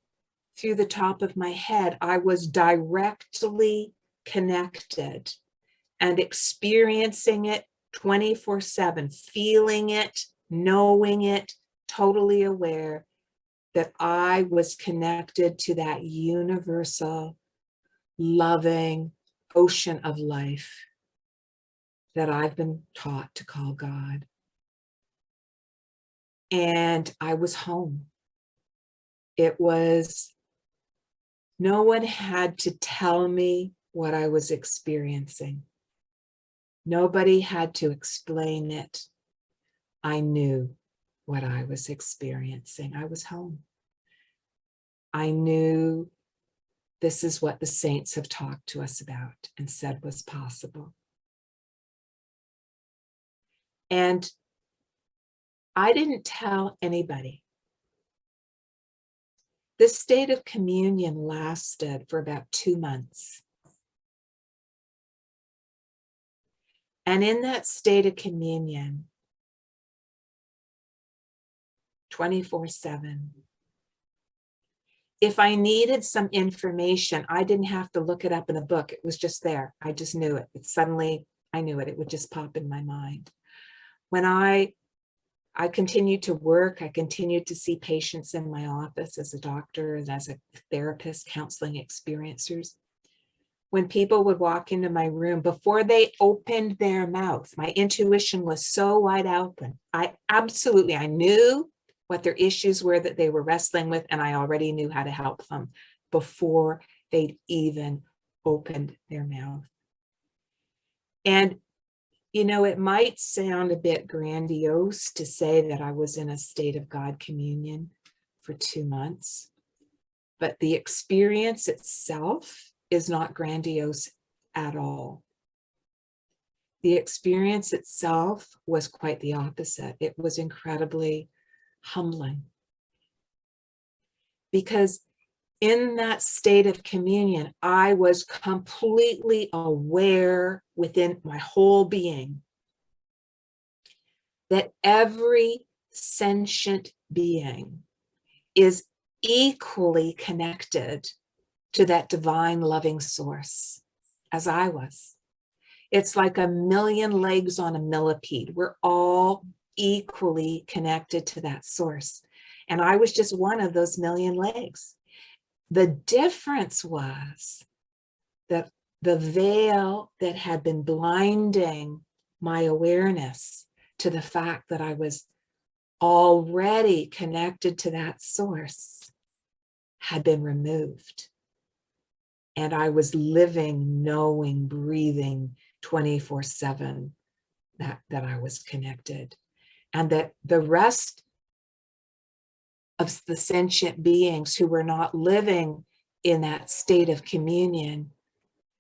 through the top of my head, I was directly connected and experiencing it 24/7, feeling it, knowing it, totally aware that I was connected to that universal, loving ocean of life that I've been taught to call God. And I was home. It was, no one had to tell me what I was experiencing. Nobody had to explain it. I knew what I was experiencing. I was home. I knew this is what the saints have talked to us about and said was possible. And I didn't tell anybody. This state of communion lasted for about 2 months. And in that state of communion, 24/7, if I needed some information, I didn't have to look it up in a book. It was just there. I just knew it. I knew it. It would just pop in my mind. When I continued to work, I continued to see patients in my office as a doctor and as a therapist, counseling experiencers. When people would walk into my room, before they opened their mouth, my intuition was so wide open. I knew what their issues were that they were wrestling with, and I already knew how to help them before they'd even opened their mouth. And you know, it might sound a bit grandiose to say that I was in a state of God communion for 2 months, but the experience itself is not grandiose at all. The experience itself was quite the opposite. It was incredibly humbling. Because in that state of communion, I was completely aware within my whole being that every sentient being is equally connected to that divine loving source as I was. It's like a million legs on a millipede. We're all equally connected to that source. And I was just one of those million legs. The difference was that the veil that had been blinding my awareness to the fact that I was already connected to that source had been removed. And I was living, knowing, breathing 24/7 that I was connected. And that the rest of the sentient beings who were not living in that state of communion,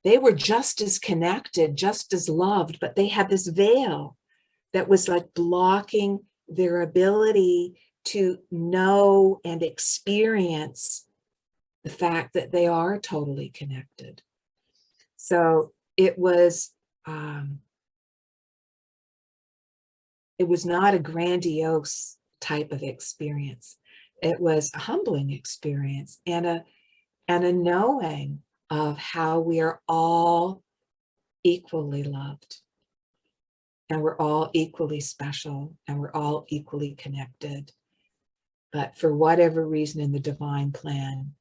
they were just as connected, just as loved, but they had this veil that was like blocking their ability to know and experience the fact that they are totally connected. So it was not a grandiose type of experience. It was a humbling experience and a knowing of how we are all equally loved, and we're all equally special, and we're all equally connected. But for whatever reason in the divine plan,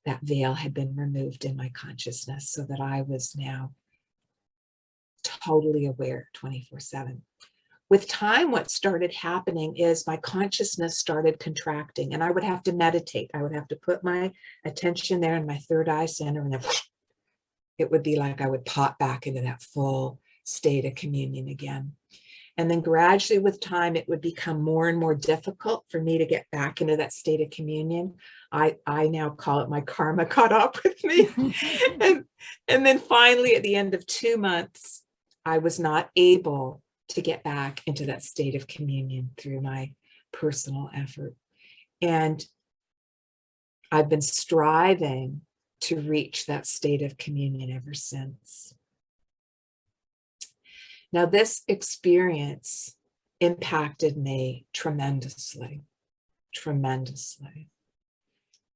that veil had been removed in my consciousness so that I was now totally aware 24/7. With time, what started happening is my consciousness started contracting, and I would have to meditate. I would have to put my attention there in my third eye center, and then it would be like I would pop back into that full state of communion again. And then gradually with time, it would become more and more difficult for me to get back into that state of communion. I now call it my karma caught up with me. and then finally, at the end of 2 months, I was not able to get back into that state of communion through my personal effort. And I've been striving to reach that state of communion ever since. Now, this experience impacted me tremendously, tremendously.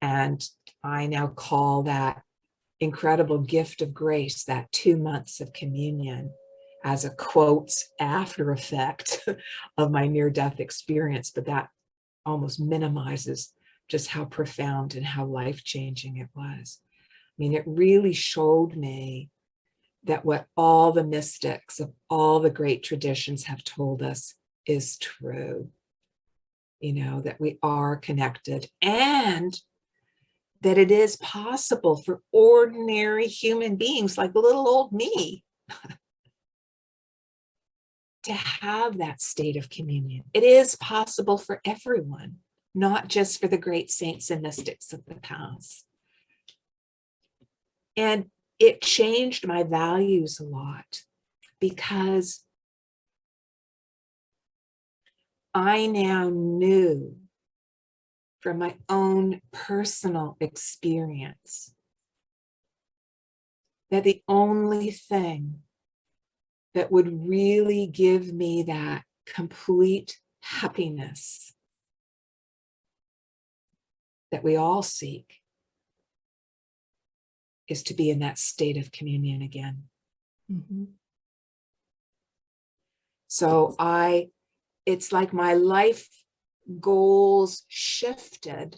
And I now call that incredible gift of grace, that 2 months of communion, as a quotes after effect of my near-death experience, but that almost minimizes just how profound and how life-changing it was. I mean, it really showed me that what all the mystics of all the great traditions have told us is true. You know, that we are connected, and that it is possible for ordinary human beings like little old me to have that state of communion. It is possible for everyone, not just for the great saints and mystics of the past. And it changed my values a lot, because I now knew from my own personal experience that the only thing that would really give me that complete happiness that we all seek is to be in that state of communion again. Mm-hmm. So it's like my life goals shifted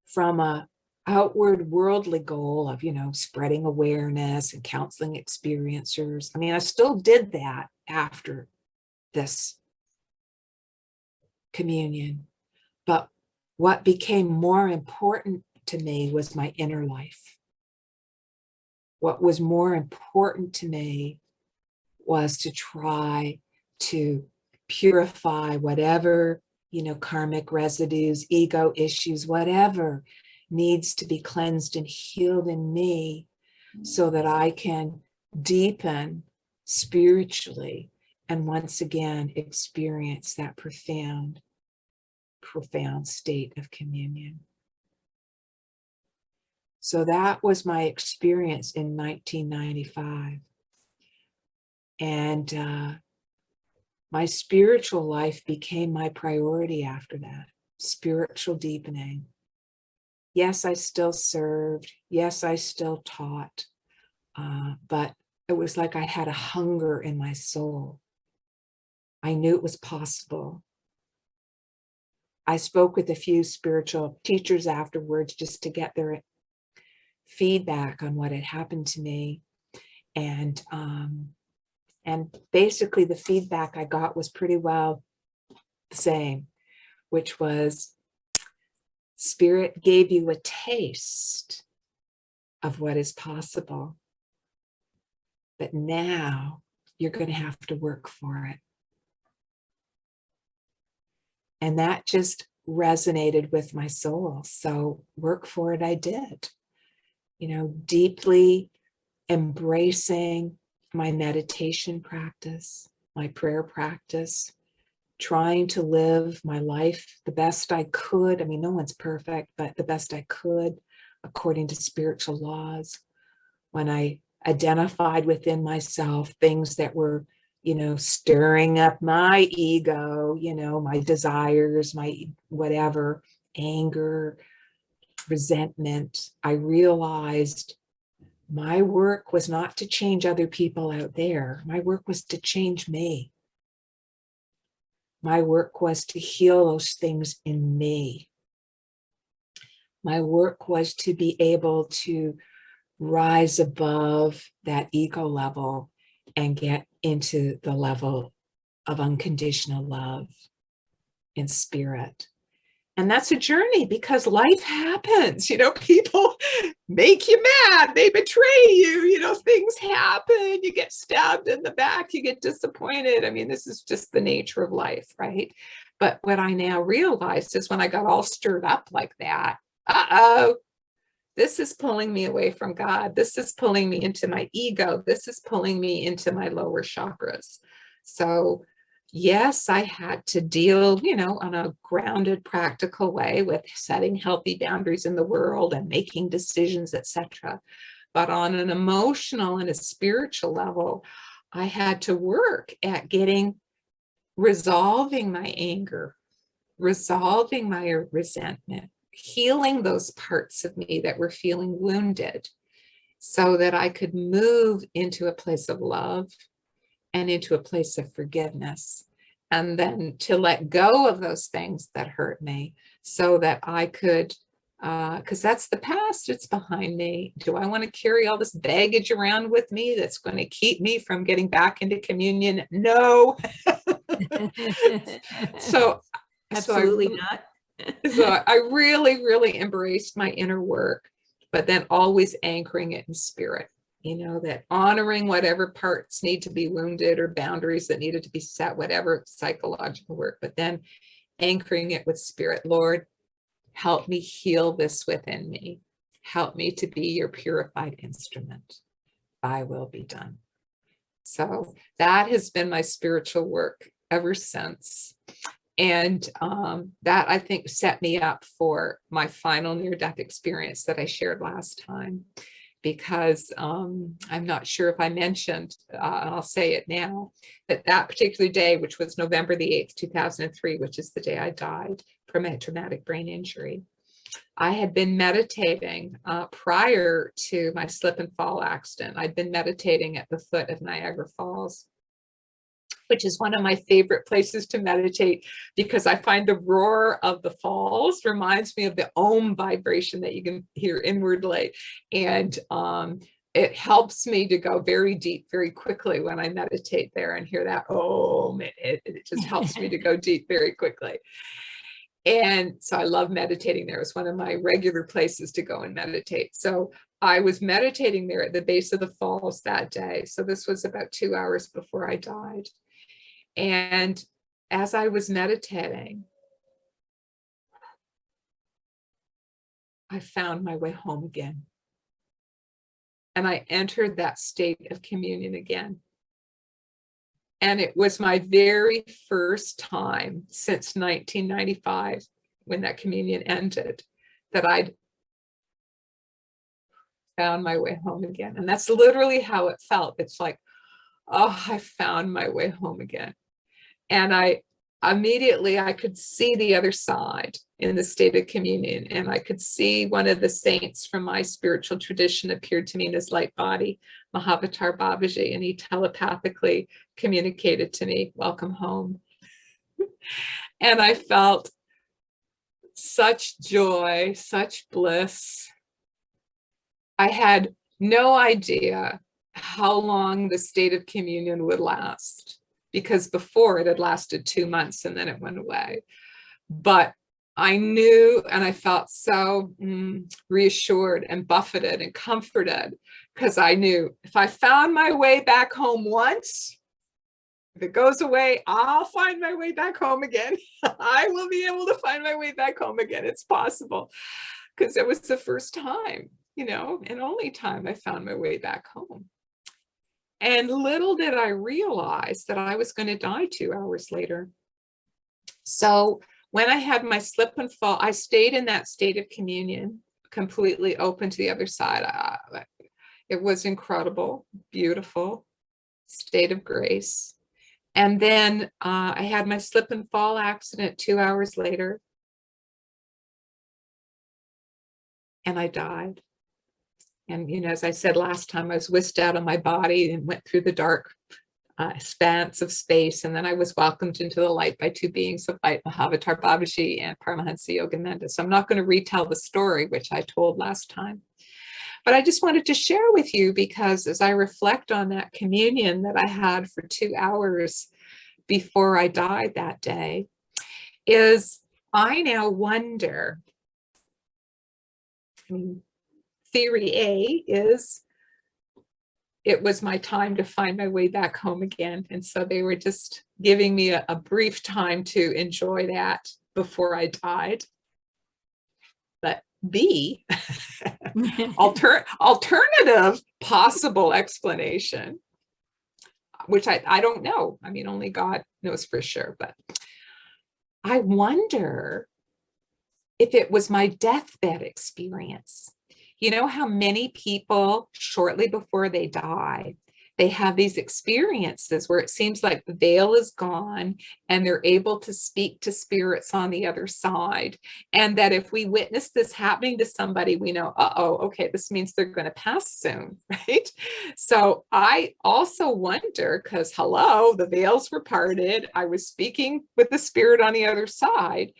from a outward worldly goal of, spreading awareness and counseling experiencers. I mean, I still did that after this communion, but what became more important to me was my inner life. What was more important to me was to try to purify whatever, karmic residues, ego issues, whatever needs to be cleansed and healed in me, so that I can deepen spiritually and once again experience that profound, profound state of communion. So that was my experience in 1995. And my spiritual life became my priority after that, spiritual deepening. Yes, I still served. Yes, I still taught. But it was like I had a hunger in my soul. I knew it was possible. I spoke with a few spiritual teachers afterwards just to get their feedback on what had happened to me. And basically the feedback I got was pretty well the same, which was, Spirit gave you a taste of what is possible, but now you're going to have to work for it. And that just resonated with my soul. So work for it I did, deeply embracing my meditation practice, my prayer practice, trying to live my life the best I could. I mean, no one's perfect, but the best I could according to spiritual laws. When I identified within myself things that were, stirring up my ego, my desires, my whatever, anger, resentment, I realized my work was not to change other people out there. My work was to change me. My work was to heal those things in me. My work was to be able to rise above that ego level and get into the level of unconditional love in spirit. And that's a journey because life happens, people make you mad, they betray you, things happen, you get stabbed in the back, you get disappointed. I mean, this is just the nature of life, right? But what I now realized is when I got all stirred up like that, this is pulling me away from God. This is pulling me into my ego. This is pulling me into my lower chakras. So yes, I had to deal, on a grounded, practical way with setting healthy boundaries in the world and making decisions, etc. But on an emotional and a spiritual level, I had to work at resolving my anger, resolving my resentment, healing those parts of me that were feeling wounded so that I could move into a place of love and into a place of forgiveness, and then to let go of those things that hurt me so that I could, because that's the past, it's behind me. Do I want to carry all this baggage around with me that's going to keep me from getting back into communion? No. So absolutely not. So I really, really embraced my inner work, but then always anchoring it in spirit. That honoring whatever parts need to be wounded or boundaries that needed to be set, whatever psychological work, but then anchoring it with spirit. Lord, help me heal this within me. Help me to be your purified instrument. Thy will be done. So that has been my spiritual work ever since. And that, I think, set me up for my final near-death experience that I shared last time. Because I'm not sure if I mentioned, and I'll say it now, that particular day, which was November the 8th, 2003, which is the day I died from a traumatic brain injury, I had been meditating prior to my slip and fall accident. I'd been meditating at the foot of Niagara Falls, which is one of my favorite places to meditate because I find the roar of the falls reminds me of the Om vibration that you can hear inwardly. And it helps me to go very deep, very quickly when I meditate there and hear that Om. It just helps me to go deep very quickly. And so I love meditating there. It's one of my regular places to go and meditate. So I was meditating there at the base of the falls that day. So this was about 2 hours before I died. And as I was meditating, I found my way home again. And I entered that state of communion again. And it was my very first time since 1995, when that communion ended, that I'd found my way home again. And that's literally how it felt. It's like, oh, I found my way home again. And I could see the other side in the state of communion. And I could see one of the saints from my spiritual tradition appeared to me in his light body, Mahavatar Babaji, and he telepathically communicated to me, welcome home. And I felt such joy, such bliss. I had no idea how long the state of communion would last, because before it had lasted 2 months and then it went away. But I knew, and I felt so reassured and buffeted and comforted, because I knew if I found my way back home once, if it goes away, I'll find my way back home again. I will be able to find my way back home again. It's possible, because it was the first time, and only time I found my way back home. And little did I realize that I was going to die 2 hours later. So when I had my slip and fall, I stayed in that state of communion, completely open to the other side. It was incredible, beautiful state of grace. And then I had my slip and fall accident 2 hours later. And I died. And, as I said last time, I was whisked out of my body and went through the dark expanse of space. And then I was welcomed into the light by two beings of light, Mahavatar Babaji and Paramahansa Yogananda. So I'm not going to retell the story, which I told last time. But I just wanted to share with you, because as I reflect on that communion that I had for 2 hours before I died that day, is I now wonder, I mean, theory A is it was my time to find my way back home again. And so they were just giving me a brief time to enjoy that before I died. But B, alternative possible explanation, which I don't know. I mean, only God knows for sure. But I wonder if it was my deathbed experience. You know how many people shortly before they die, they have these experiences where it seems like the veil is gone and they're able to speak to spirits on the other side. And that if we witness this happening to somebody, we know, okay, this means they're going to pass soon, right? So I also wonder, because hello, the veils were parted. I was speaking with the spirit on the other side.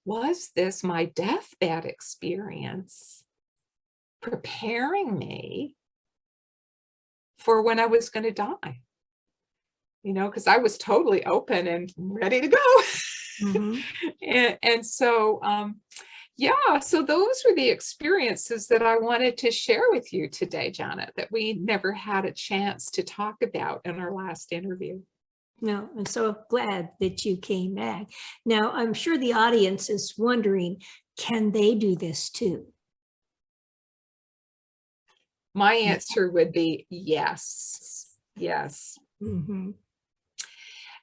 Was this my deathbed experience preparing me for when I was going to die? You know, because I was totally open and ready to go. Mm-hmm. and so, yeah, so those were the experiences that I wanted to share with you today, Janet, that we never had a chance to talk about in our last interview. No, I'm so glad that you came back. Now, I'm sure the audience is wondering, can they do this too? My answer would be yes. Yes. Mm-hmm.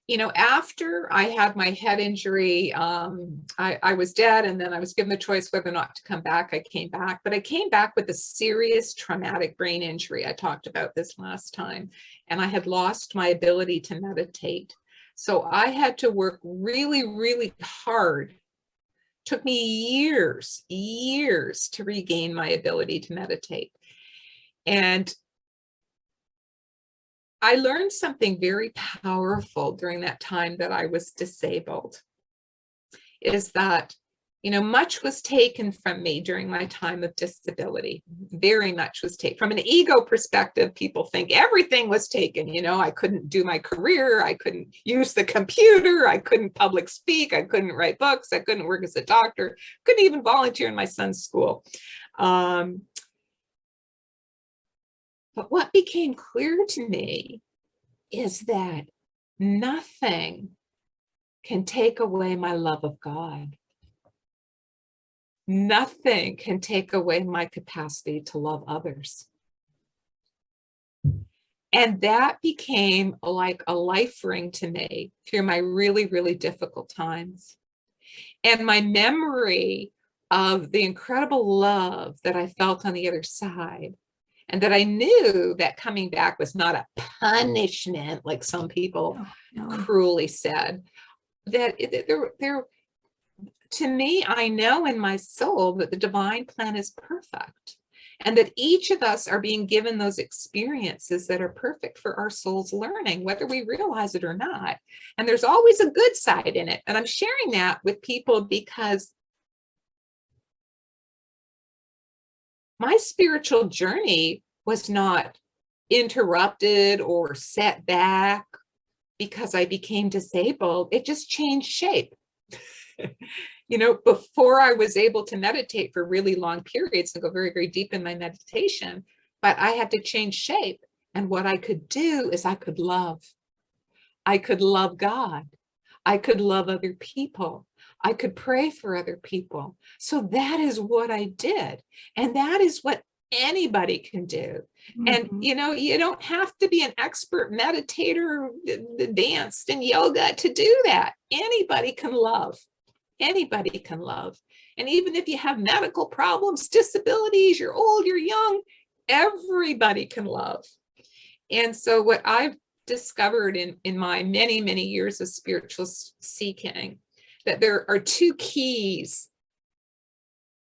You know, after I had my head injury, I was dead, and then I was given the choice whether or not to come back. I came back, but I came back with a serious traumatic brain injury. I talked about this last time, and I had lost my ability to meditate. So I had to work really, really hard. Took me years to regain my ability to meditate. And I learned something very powerful during that time that I was disabled, is that, you know, much was taken from me during my time of disability. Very much was taken. From an ego perspective, people think everything was taken. You know, I couldn't do my career. I couldn't use the computer. I couldn't public speak. I couldn't write books. I couldn't work as a doctor. Couldn't even volunteer in my son's school. But what became clear to me is that nothing can take away my love of God. Nothing can take away my capacity to love others. And that became like a life ring to me through my really, really difficult times. And my memory of the incredible love that I felt on the other side, and that I knew that coming back was not a punishment, like some people cruelly said, that there, to me, I know in my soul that the divine plan is perfect, and that each of us are being given those experiences that are perfect for our soul's learning, whether we realize it or not. And there's always a good side in it. And I'm sharing that with people because my spiritual journey was not interrupted or set back because I became disabled. It just changed shape. You know, before I was able to meditate for really long periods and go very, very deep in my meditation, but I had to change shape. And what I could do is I could love. I could love God. I could love other people. I could pray for other people. So that is what I did. And that is what anybody can do. Mm-hmm. And, you know, you don't have to be an expert meditator, danced in yoga to do that. Anybody can love. Anybody can love. And even if you have medical problems, disabilities, you're old, you're young, everybody can love. And so what I've discovered in my many, many years of spiritual seeking, that there are two keys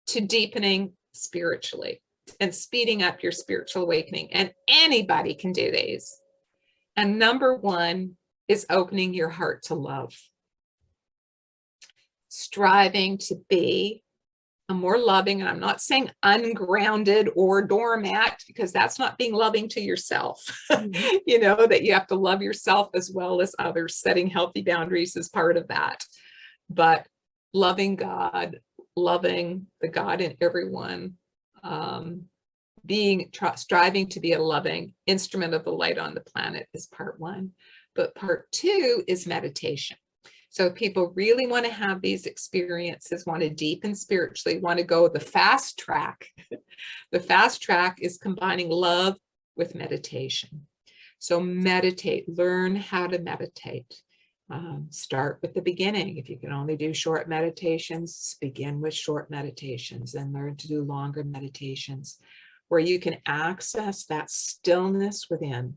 to deepening spiritually and speeding up your spiritual awakening. And anybody can do these. And number one is opening your heart to love. Striving to be a more loving, and I'm not saying ungrounded or doormat, because that's not being loving to yourself. Mm-hmm. You know, that you have to love yourself as well as others. Setting healthy boundaries is part of that. But loving God, loving the God in everyone, striving to be a loving instrument of the light on the planet is part one. But part two is meditation. So if people really want to have these experiences, want to deepen spiritually, want to go the fast track, the fast track is combining love with meditation. So meditate, learn how to meditate. Start with the beginning. If you can only do short meditations, begin with short meditations and learn to do longer meditations where you can access that stillness within.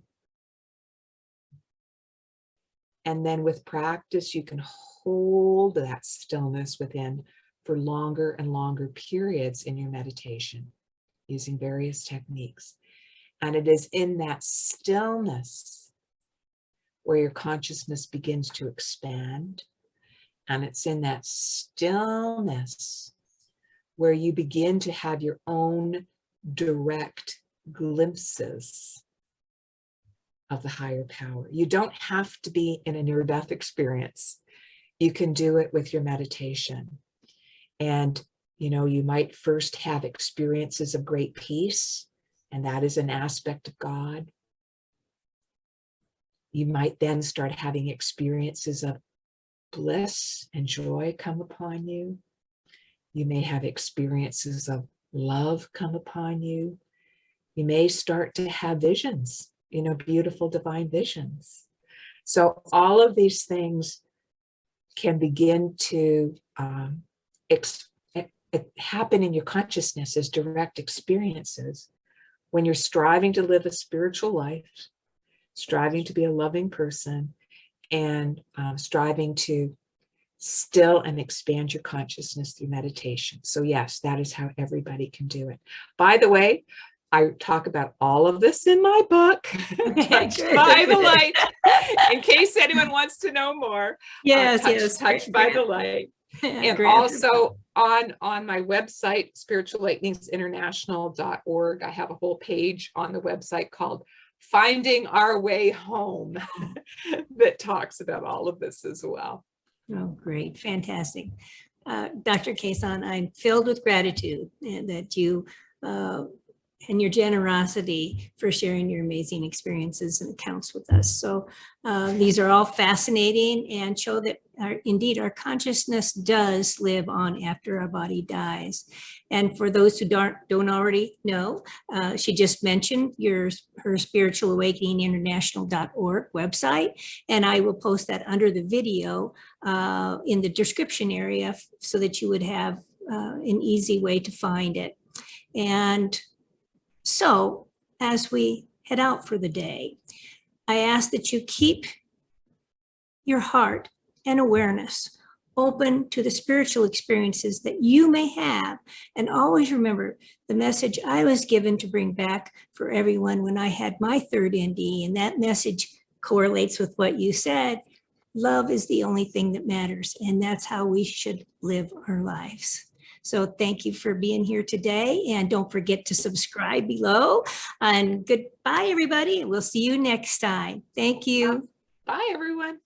And then with practice, you can hold that stillness within for longer and longer periods in your meditation using various techniques. And it is in that stillness where your consciousness begins to expand. And it's in that stillness where you begin to have your own direct glimpses of the higher power. You don't have to be in a near-death experience. You can do it with your meditation. And, you know, you might first have experiences of great peace, and that is an aspect of God. You might then start having experiences of bliss and joy come upon you. You may have experiences of love come upon you. You may start to have visions, you know, beautiful divine visions. So all of these things can begin to happen in your consciousness as direct experiences when you're striving to live a spiritual life, striving to be a loving person, and striving to still and expand your consciousness through meditation. So yes, that is how everybody can do it. By the way, I talk about all of this in my book, Touched by the Light, in case anyone wants to know more. Touched by the Light. And also on my website, spiritualawakeningsinternational.org, I have a whole page on the website called Finding Our Way Home that talks about all of this as well. Oh, great. Fantastic. Dr. Kason, I'm filled with gratitude that you and your generosity for sharing your amazing experiences and accounts with us. So these are all fascinating and show that indeed our consciousness does live on after our body dies. And for those who don't already know, she just mentioned her spiritualawakeninginternational.org website, and I will post that under the video in the description area so that you would have an easy way to find it. And so as we head out for the day, I ask that you keep your heart and awareness open to the spiritual experiences that you may have. And always remember the message I was given to bring back for everyone when I had my third NDE, and that message correlates with what you said. Love is the only thing that matters, and that's how we should live our lives. So thank you for being here today, and don't forget to subscribe below. And goodbye, everybody. We'll see you next time. Thank you. Bye, everyone.